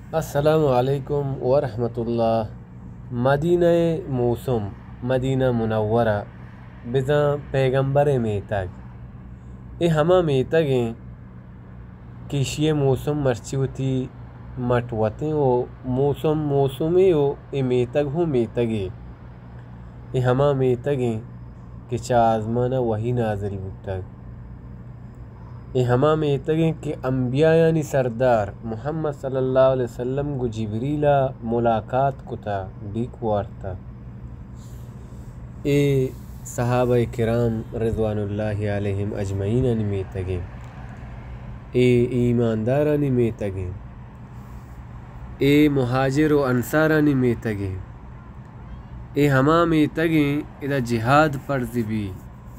السلام علیکم ورحمۃ اللہ۔ مدینہ موسم مدینہ منورہ بزاں پیغمبر میتگ اے ہما میتگیں کیشی موسم مرچیوتی مٹوتیں و موسمی و اے میتگ ہوں میتگے اے ہما میتگیں کہ چا آزمانہ وہی نازل بودتگ اے ہما میتگیں کہ انبیاء یعنی سردار محمد صلی اللہ علیہ وسلم گو جبریلا ملاقات کتا بیک وارتا اے صحابہ کرام رضوان اللہ علیہم اجمعین انی میتگیں اے ایماندارانی میتگیں اے مہاجر و انصارانی میتگیں اے ہما میتگیں ادا جہاد فرض بھی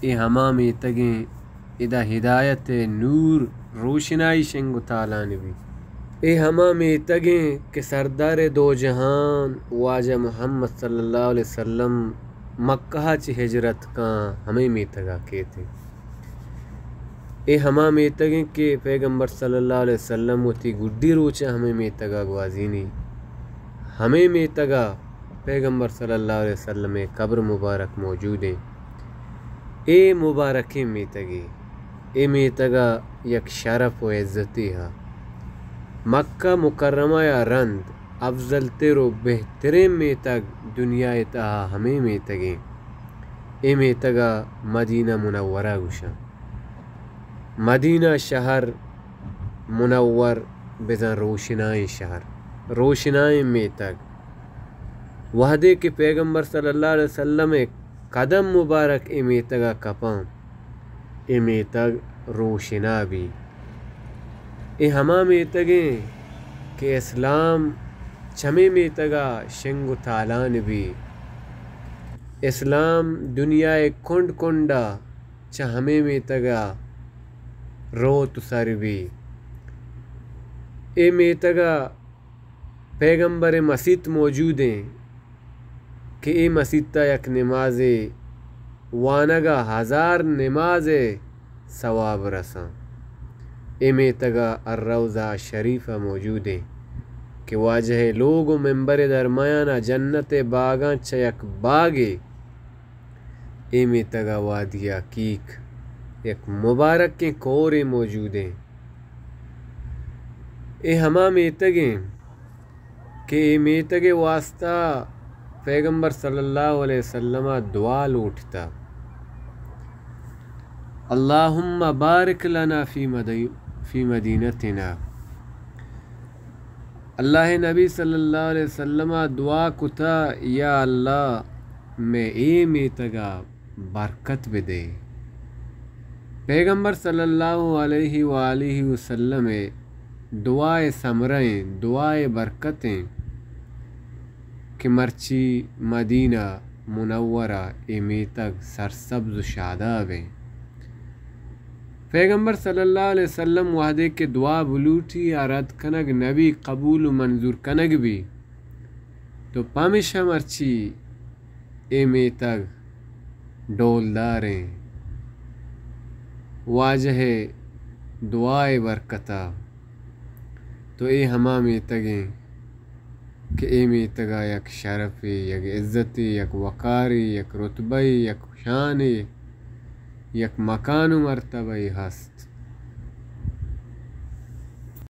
اے ہما میتگیں ادا ہدایت نور روشنائی شنگ تالان بھی اے ہما میتگیں کہ سردار دو جہان واجہ محمد صلی اللہ علیہ وسلم مکہ چی ہجرت کان ہمیں میتگا کہتے اے ہما میتگیں کہ پیغمبر صلی اللہ علیہ وسلم تی گڈی روچا ہمیں میتگا گوازینی ہمیں میتگا پیغمبر صلی اللہ علیہ وسلم قبر مبارک موجود ہیں اے مبارک میتگی اے میتگا یک شرف و عزتی ہا مکہ مکرمہ یا رند افضل تر و بہترین میتگ دنیا تہا ہمیں میتگیں اے میتگا مدینہ منورہ گوشا مدینہ شہر منور بزن روشنائیں شہر روشنائیں میتگ وحدے کے پیغمبر صلی اللہ علیہ وسلم قدم مبارک اے میتگا کپاں اے میتگ روشنا بھی اے ہما میتگیں کہ اسلام چمے میتگا شنگ و تالان بھی اسلام دنیا کنڈ کنڈا چا ہمیں میتگا روت سر بھی اے میتگا پیغمبر مسیت موجود ہیں کہ اے مسیتہ یک نماز وانگا 1000 نماز ثواب رساں اے میتگا الروضہ شریفہ موجود ہیں کہ واجہ لوگ و ممبر درمیانہ جنت باغاں چا یک باغے اے میتگا وادی عقیق یک مبارک کے کورے موجود ہیں اے ہما میتگیں کہ اے میتگ واسطہ پیغمبر صلی اللہ علیہ وسلم دعا لوٹتا اللہم بارک لنا فی مدینتنا اللہ نبی صلی اللہ علیہ وسلم دعا کتا یا اللہ میں اے میتگا برکت بدے پیغمبر صلی اللہ علیہ وآلہ وسلم دعائے ثمریں دعائے برکتیں کہ مرچی مدینہ منورہ اے میتگ سرسبز و شاداب ہیں پیغمبر صلی اللہ علیہ وسلم وحدے کے دعا بلوٹی آراد کنگ نبی قبول و منظور کنگ بھی تو پامشہ مرچی اے میتگ ڈولداریں واجہ دعائے برکتا تو اے ہما میتگیں کہ اے میتگا یک شرفی یک عزتی یک وقاری یک رتبی یک شانی یک مکان و مرتبہ ہست